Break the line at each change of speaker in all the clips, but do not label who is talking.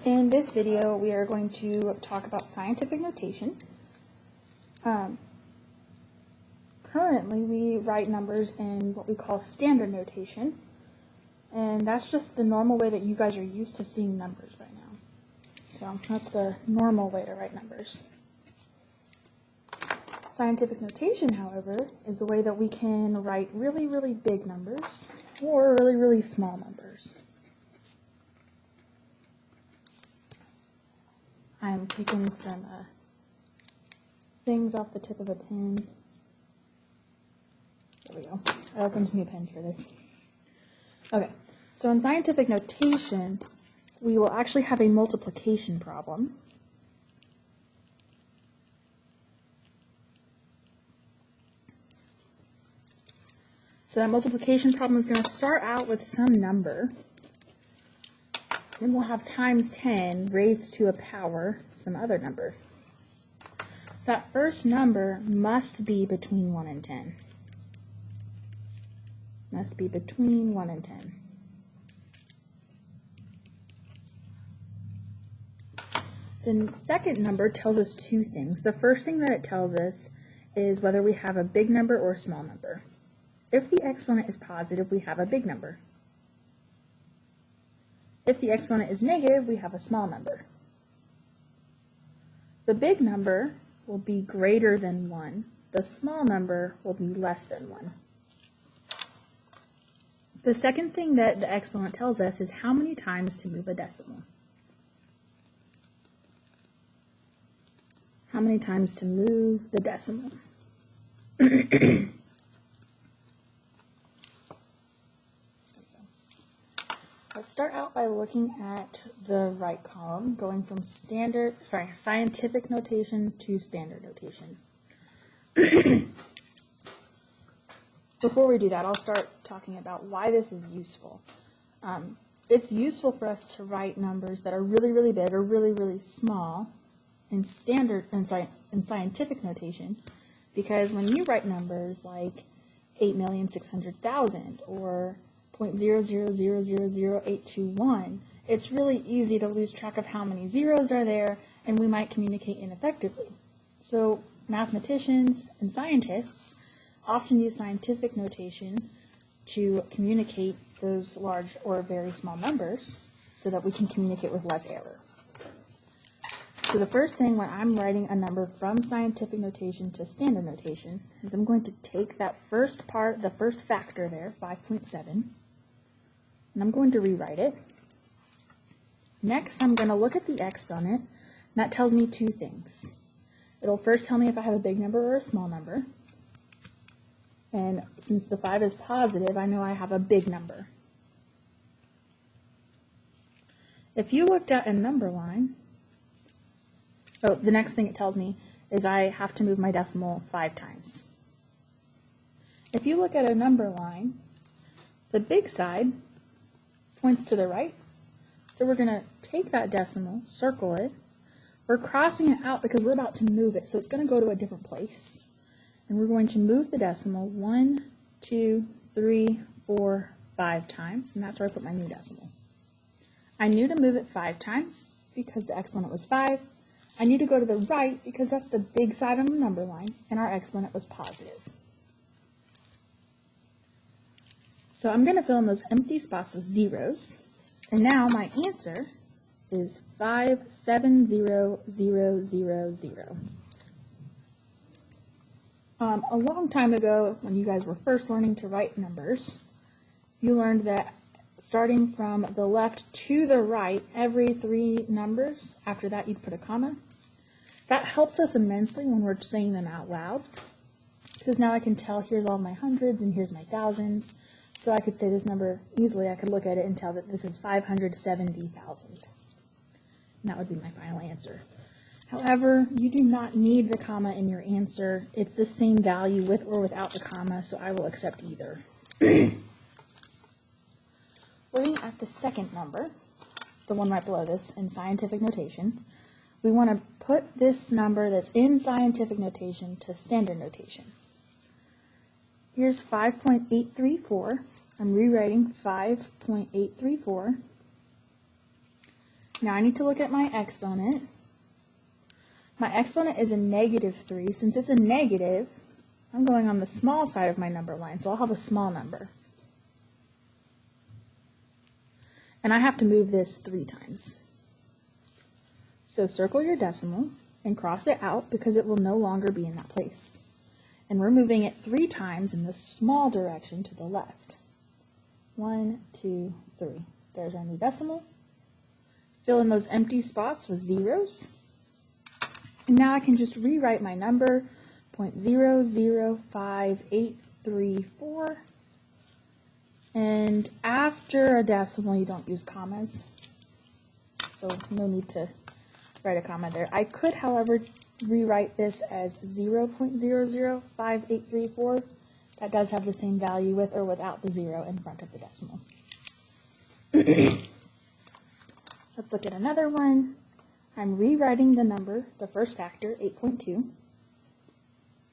In this video, we are going to talk about scientific notation. Currently, we write numbers in what we call standard notation, and that's just the normal way that you guys are used to seeing numbers right now. So that's the normal way to write numbers. Scientific notation, however, is the way that we can write really, really big numbers or really, really small numbers. I'm taking some things off the tip of a pen. There we go. I opened new pens for this. Okay, so in scientific notation, we will actually have a multiplication problem. So that multiplication problem is going to start out with some number. Then we'll have times 10 raised to a power, some other number. That first number must be between 1 and 10. Must be between 1 and 10. The second number tells us two things. The first thing that it tells us is whether we have a big number or a small number. If the exponent is positive, we have a big number. If the exponent is negative, we have a small number. The big number will be greater than 1. The small number will be less than 1. The second thing that the exponent tells us is how many times to move a decimal. How many times to move the decimal. Let's start out by looking at the right column, going from scientific notation to standard notation. Before we do that, I'll start talking about why this is useful. It's useful for us to write numbers that are really, really big or really, really small in scientific notation, because when you write numbers like 8,600,000 or 0.0000821, it's really easy to lose track of how many zeros are there, and we might communicate ineffectively. So mathematicians and scientists often use scientific notation to communicate those large or very small numbers so that we can communicate with less error. So the first thing when I'm writing a number from scientific notation to standard notation is I'm going to take that first part, the first factor there, 5.7, and I'm going to rewrite it. Next, I'm going to look at the exponent, and that tells me two things. It'll first tell me if I have a big number or a small number, and since the 5 is positive, I know I have a big number. If you looked at a number line, the next thing it tells me is I have to move my decimal 5 times. If you look at a number line, the big side points to the right, so we're going to take that decimal, circle it. We're crossing it out because we're about to move it, so it's going to go to a different place. And we're going to move the decimal 1, 2, 3, 4, 5 times, and that's where I put my new decimal. I knew to move it 5 times because the exponent was 5. I knew to go to the right because that's the big side on the number line, and our exponent was positive. So I'm going to fill in those empty spots with zeros, and now my answer is 570,000. A long time ago, when you guys were first learning to write numbers, you learned that starting from the left to the right, every 3 numbers, after that you'd put a comma. That helps us immensely when we're saying them out loud, because now I can tell here's all my hundreds and here's my thousands. So I could say this number easily. I could look at it and tell that this is 570,000. And that would be my final answer. However, you do not need the comma in your answer. It's the same value with or without the comma, so I will accept either. Looking at the second number, the one right below this in scientific notation, we want to put this number that's in scientific notation to standard notation. Here's 5.834. I'm rewriting 5.834. Now I need to look at my exponent. My exponent is a -3. Since it's a negative, I'm going on the small side of my number line, so I'll have a small number. And I have to move this 3 times. So circle your decimal and cross it out because it will no longer be in that place. And we're moving it 3 times in the small direction to the left. 1, 2, 3. There's our new decimal. Fill in those empty spots with zeros. And now I can just rewrite my number, 0.005834. And after a decimal, you don't use commas. So no need to write a comma there. I could, however, rewrite this as 0.005834. That does have the same value with or without the 0 in front of the decimal. Let's look at another one. I'm rewriting the number, the first factor, 8.2.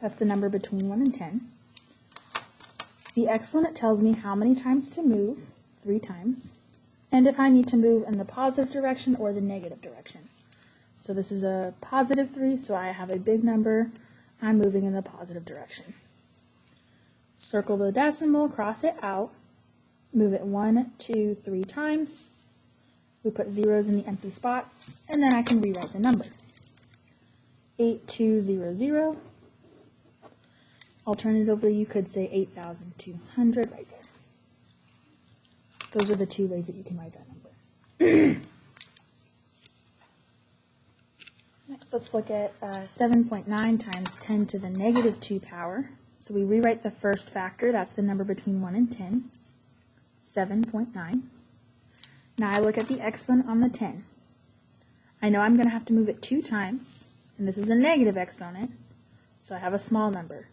That's the number between 1 and 10. The exponent tells me how many times to move, 3 times, and if I need to move in the positive direction or the negative direction. So this is a +3, so I have a big number. I'm moving in the positive direction. Circle the decimal, cross it out, move it 1, 2, 3 times. We put zeros in the empty spots, and then I can rewrite the number. 8200. Alternatively, you could say 8,200 right there. Those are the 2 ways that you can write that number. Next, let's look at 7.9 times 10 to the -2 power. So we rewrite the first factor, that's the number between 1 and 10, 7.9. Now I look at the exponent on the 10. I know I'm going to have to move it 2 times, and this is a negative exponent, so I have a small number.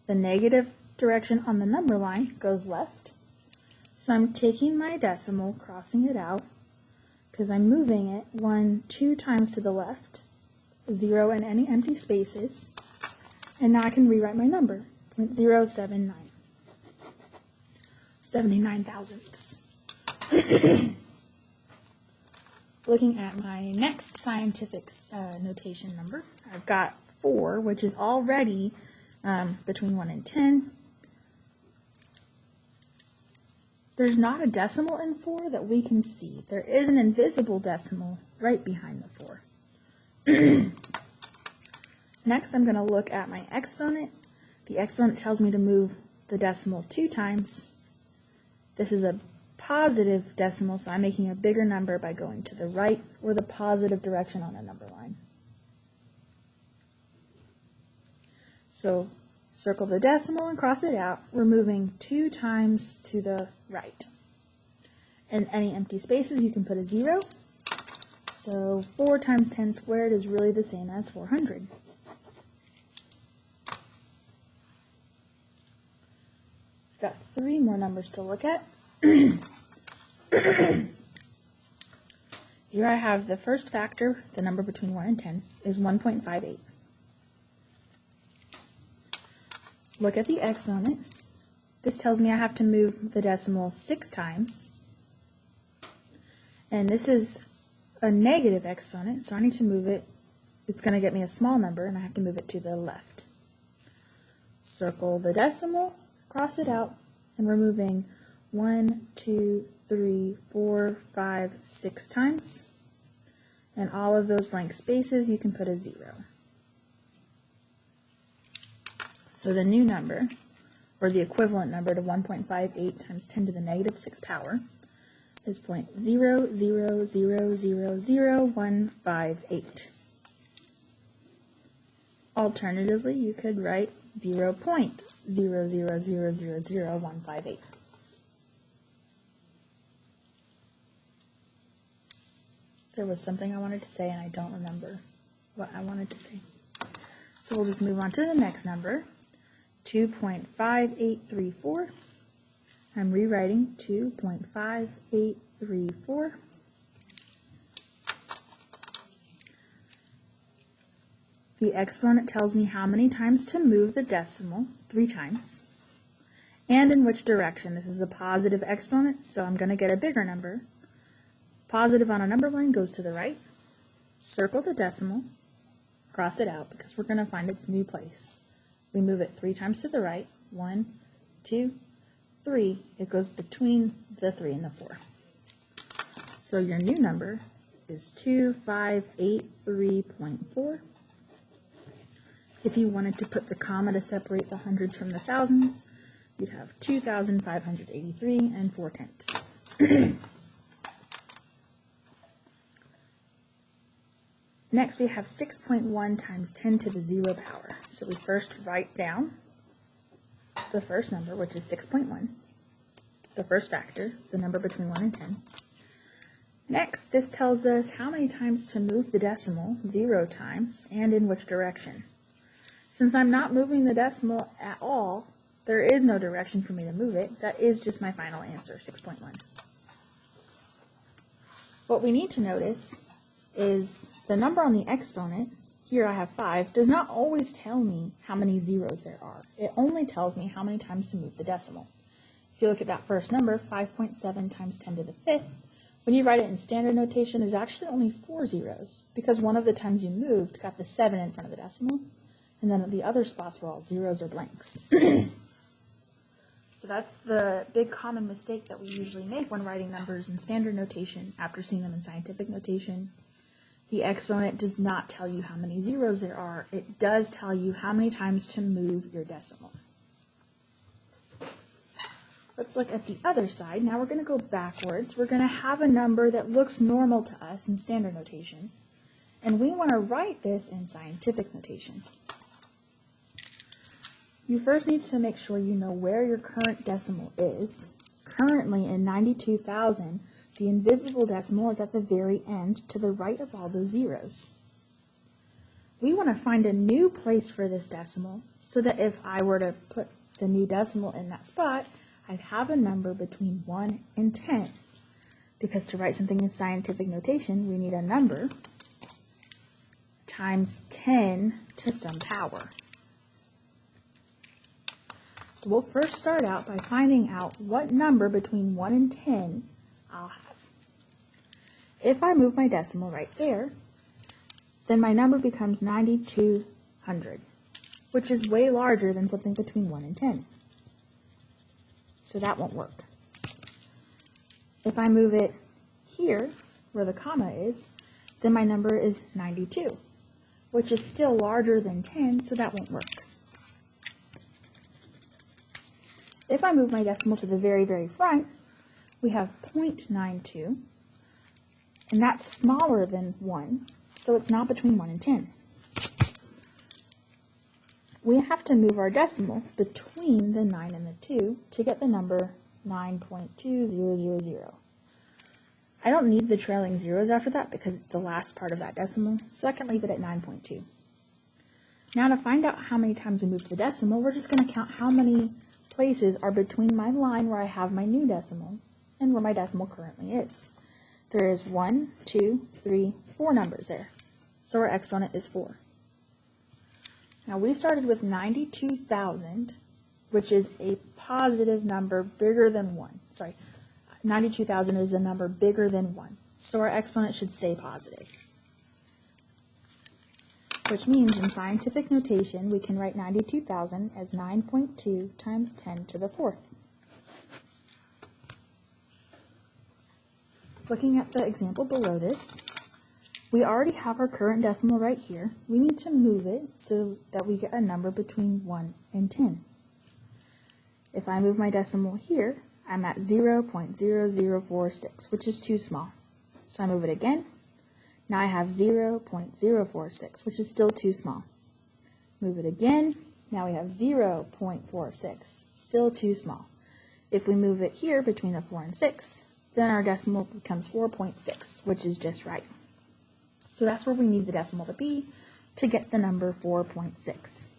The negative direction on the number line goes left, so I'm taking my decimal, crossing it out, because I'm moving it 1, 2 times to the left, 0 in any empty spaces, and now I can rewrite my number, 0.079, 79 thousandths. Looking at my next scientific notation number, I've got 4, which is already between 1 and 10. There's not a decimal in 4 that we can see. There is an invisible decimal right behind the 4. Next, I'm going to look at my exponent. The exponent tells me to move the decimal 2 times. This is a positive decimal, so I'm making a bigger number by going to the right or the positive direction on the number line. So circle the decimal and cross it out. We're moving 2 times to the right. In any empty spaces, you can put a 0. So 4 times 10 squared is really the same as 400. I've got 3 more numbers to look at. Here I have the first factor, the number between 1 and 10, is 1.58. Look at the exponent. This tells me I have to move the decimal 6 times. And this is a negative exponent, so I need to move it. It's going to get me a small number, and I have to move it to the left. Circle the decimal, cross it out, and we're moving 1, 2, 3, 4, 5, 6 times. And all of those blank spaces, you can put a 0. So the new number, or the equivalent number to 1.58 times 10 to the -6 power, is 0.0000158. Alternatively, you could write 0.0000158. There was something I wanted to say, and I don't remember what I wanted to say. So we'll just move on to the next number, 2.5834. I'm rewriting 2.5834. The exponent tells me how many times to move the decimal, 3 times, and in which direction. This is a positive exponent, so I'm going to get a bigger number. Positive on a number line goes to the right. Circle the decimal, cross it out because we're going to find its new place. We move it 3 times to the right. 1, 2, 3. It goes between the 3 and the 4. So your new number is 2583.4. If you wanted to put the comma to separate the hundreds from the thousands, you'd have 2,583 and 4/10. Next, we have 6.1 times 10 to the 0 power. So we first write down the first number, which is 6.1, the first factor, the number between 1 and 10. Next, this tells us how many times to move the decimal, 0 times, and in which direction. Since I'm not moving the decimal at all, there is no direction for me to move it. That is just my final answer, 6.1. What we need to notice is the number on the exponent, here I have 5, does not always tell me how many zeros there are. It only tells me how many times to move the decimal. If you look at that first number, 5.7 times 10 to the 5th, when you write it in standard notation, there's actually only 4 zeros, because one of the times you moved got the 7 in front of the decimal, and then the other spots were all zeros or blanks. So that's the big common mistake that we usually make when writing numbers in standard notation after seeing them in scientific notation. The exponent does not tell you how many zeros there are. It does tell you how many times to move your decimal. Let's look at the other side. Now we're going to go backwards. We're going to have a number that looks normal to us in standard notation, and we want to write this in scientific notation. You first need to make sure you know where your current decimal is. Currently in 92,000, the invisible decimal is at the very end to the right of all those zeros. We want to find a new place for this decimal so that if I were to put the new decimal in that spot, I'd have a number between 1 and 10. Because to write something in scientific notation, we need a number times 10 to some power. So we'll first start out by finding out what number between 1 and 10 I'll have. If I move my decimal right there, then my number becomes 9,200, which is way larger than something between 1 and 10. So that won't work. If I move it here, where the comma is, then my number is 92, which is still larger than 10, so that won't work. If I move my decimal to the very, very front, we have 0.92, and that's smaller than 1, so it's not between 1 and 10. We have to move our decimal between the 9 and the 2 to get the number 9.2000. I don't need the trailing zeros after that because it's the last part of that decimal, so I can leave it at 9.2. Now to find out how many times we moved the decimal, we're just going to count how many places are between my line where I have my new decimal and where my decimal currently is. There is 1, 2, 3, 4 numbers there, so our exponent is 4. Now we started with 92,000, which is a positive number bigger than 1. Sorry, 92,000 is a number bigger than 1, so our exponent should stay positive. Which means in scientific notation, we can write 92,000 as 9.2 times 10 to the 4th. Looking at the example below this, we already have our current decimal right here. We need to move it so that we get a number between 1 and 10. If I move my decimal here, I'm at 0.0046, which is too small. So I move it again. Now I have 0.046, which is still too small. Move it again. Now we have 0.46, still too small. If we move it here between the 4 and 6, then our decimal becomes 4.6, which is just right. So that's where we need the decimal to be to get the number 4.6.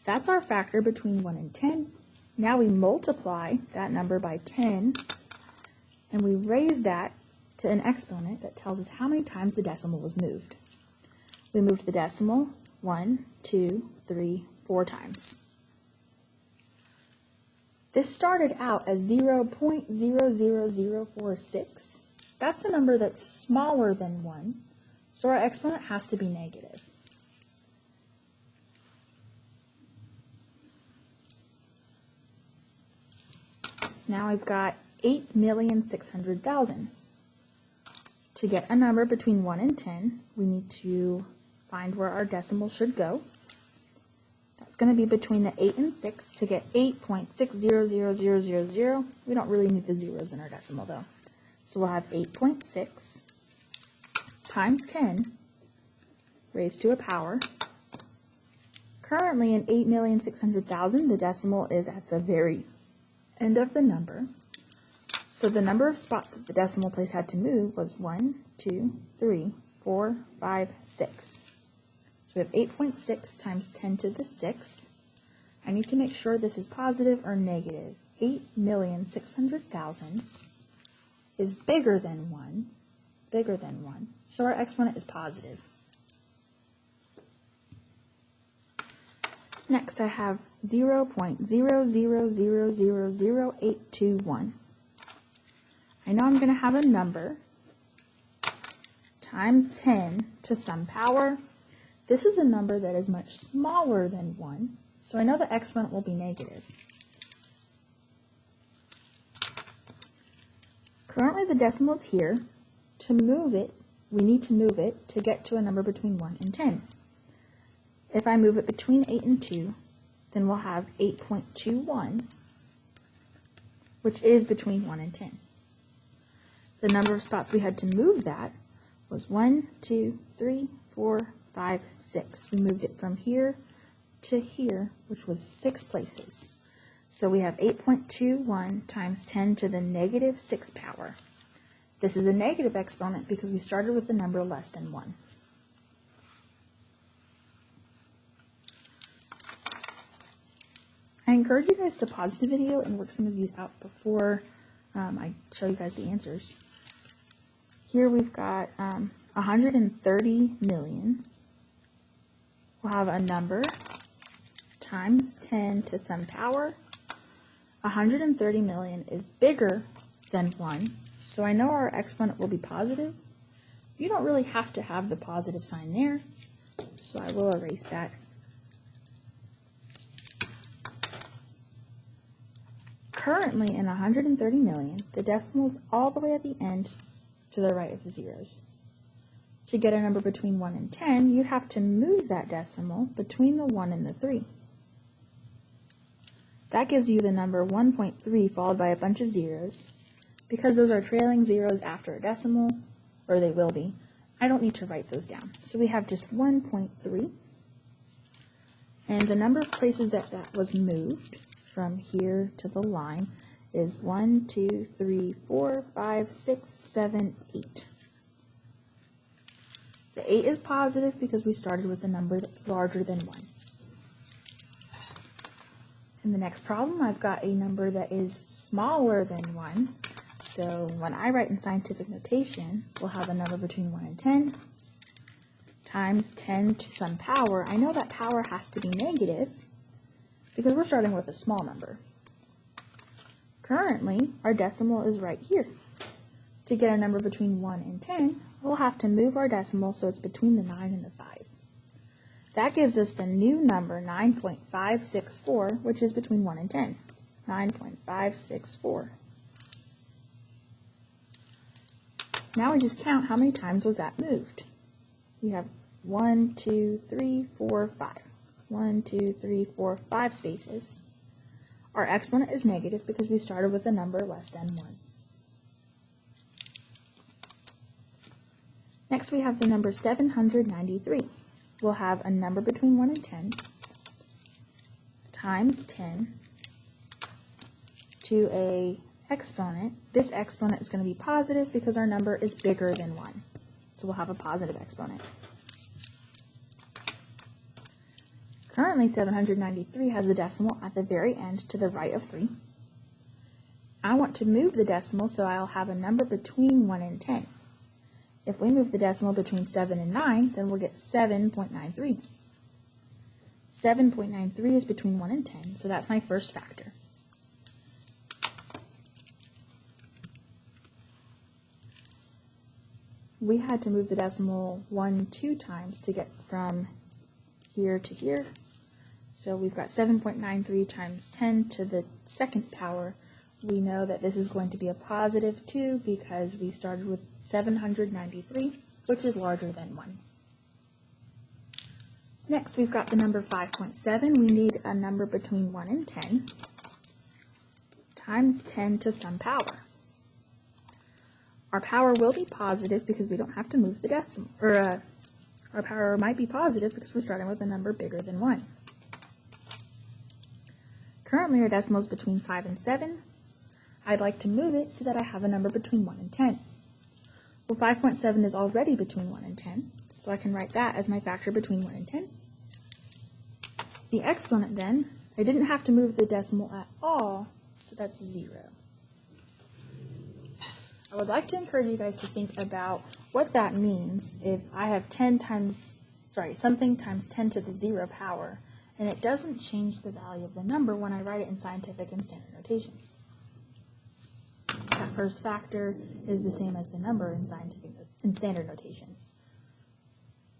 That's our factor between 1 and 10. Now we multiply that number by 10, and we raise that to an exponent that tells us how many times the decimal was moved. We moved the decimal 1, 2, 3, 4 times. This started out as 0.00046. That's a number that's smaller than 1, so our exponent has to be negative. Now I've got 8,600,000. To get a number between 1 and 10, we need to find where our decimal should go. That's going to be between the 8 and 6 to get 8.600000. We don't really need the zeros in our decimal though. So we'll have 8.6 times 10 raised to a power. Currently in 8,600,000, the decimal is at the very end of the number. So the number of spots that the decimal place had to move was 1, 2, 3, 4, 5, 6. So we have 8.6 times 10 to the 6th. I need to make sure this is positive or negative. 8,600,000 is bigger than 1, so our exponent is positive. Next I have 0.0000821. I know I'm going to have a number times 10 to some power. This is a number that is much smaller than 1, so I know the exponent will be negative. Currently the decimal is here. To move it, we need to move it to get to a number between 1 and 10. If I move it between 8 and 2, then we'll have 8.21, which is between 1 and 10. The number of spots we had to move that was 1, 2, 3, 4, 5, 6. We moved it from here to here, which was 6 places. So we have 8.21 times 10 to the negative 6 power. This is a negative exponent because we started with a number less than 1. I encourage you guys to pause the video and work some of these out before I show you guys the answers. Here we've got 130 million. We'll have a number times 10 to some power. 130 million is bigger than 1, so I know our exponent will be positive. You don't really have to have the positive sign there, so I will erase that. Currently in 130 million, the decimal is all the way at the end to the right of the zeros. To get a number between 1 and 10, you'd have to move that decimal between the 1 and the 3. That gives you the number 1.3 followed by a bunch of zeros. Because those are trailing zeros after a decimal, or they will be, I don't need to write those down. So we have just 1.3. And the number of places that was moved from here to the line is 1, 2, 3, 4, 5, 6, 7, 8. The 8 is positive because we started with a number that's larger than 1. In the next problem, I've got a number that is smaller than 1. So when I write in scientific notation, we'll have a number between 1 and 10 times 10 to some power. I know that power has to be negative because we're starting with a small number. Currently, our decimal is right here. To get a number between 1 and 10, we'll have to move our decimal so it's between the 9 and the 5. That gives us the new number 9.564, which is between 1 and 10. 9.564. Now we just count how many times was that moved. We have 1, 2, 3, 4, 5. 1, 2, 3, 4, 5 spaces. Our exponent is negative because we started with a number less than 1. Next we have the number 793. We'll have a number between 1 and 10 times 10 to a exponent. This exponent is going to be positive because our number is bigger than 1. So we'll have a positive exponent. Currently 793 has a decimal at the very end to the right of 3. I want to move the decimal so I'll have a number between 1 and 10. If we move the decimal between 7 and 9, then we'll get 7.93. 7.93 is between 1 and 10, so that's my first factor. we had to move the decimal 1 2 times to get from here to here. So we've got 7.93 times 10 to the second power. We know that this is going to be a positive 2 because we started with 793, which is larger than 1. Next, we've got the number 5.7. We need a number between 1 and 10 times 10 to some power. Our power will be positive because we don't have to move the decimal, or our power might be positive because we're starting with a number bigger than 1. Currently, our decimal is between 5 and 7. I'd like to move it so that I have a number between 1 and 10. Well, 5.7 is already between 1 and 10, so I can write that as my factor between 1 and 10. The exponent then, I didn't have to move the decimal at all, so that's 0. I would like to encourage you guys to think about what that means if I have something times 10 to the 0 power, and it doesn't change the value of the number when I write it in scientific and standard notation. That first factor is the same as the number in standard notation.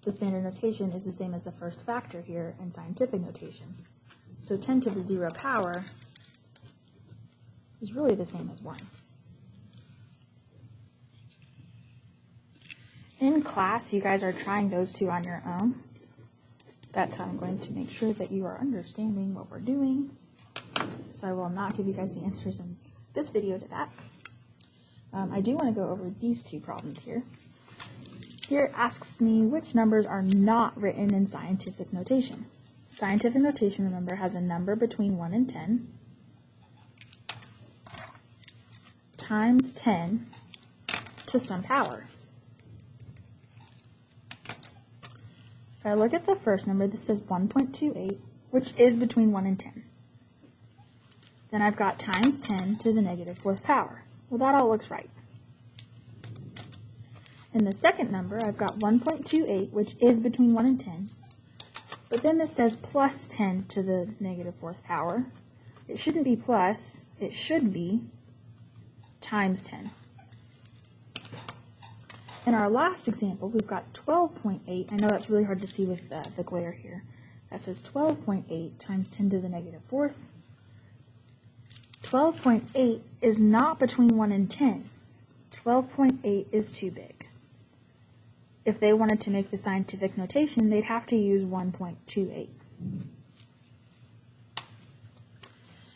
The standard notation is the same as the first factor here in scientific notation. So 10 to the 0 power is really the same as 1. In class, you guys are trying those two on your own. That's how I'm going to make sure that you are understanding what we're doing. So I will not give you guys the answers in this video to that. I do want to go over these two problems here. Here it asks me which numbers are not written in scientific notation. Scientific notation, remember, has a number between 1 and 10 times 10 to some power. If I look at the first number, this says 1.28, which is between 1 and 10. Then I've got times 10 to the negative 4th power. Well, that all looks right. In the second number, I've got 1.28, which is between 1 and 10. But then this says plus 10 to the negative 4th power. It shouldn't be plus, it should be times 10. In our last example, we've got 12.8. I know that's really hard to see with the glare here. That says 12.8 times 10 to the negative 4th. 12.8 is not between 1 and 10. 12.8 is too big. If they wanted to make the scientific notation, they'd have to use 1.28.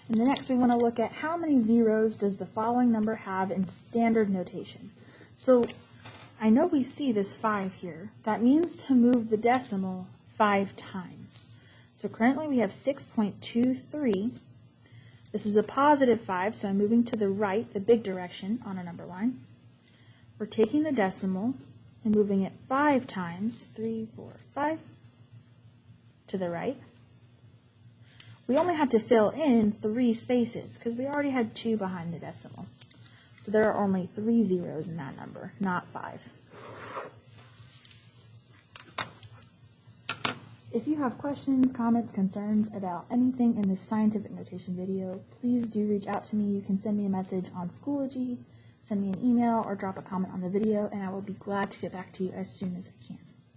And the next we want to look at how many zeros does the following number have in standard notation. So I know we see this 5 here. That means to move the decimal 5 times. So currently we have 6.23. This is a positive 5, so I'm moving to the right, the big direction on our number line. We're taking the decimal and moving it 5 times, 3, 4, 5, to the right. We only had to fill in 3 spaces because we already had 2 behind the decimal. So there are only 3 zeros in that number, not 5. If you have questions, comments, concerns about anything in this scientific notation video, please do reach out to me. You can send me a message on Schoology, send me an email, or drop a comment on the video, and I will be glad to get back to you as soon as I can.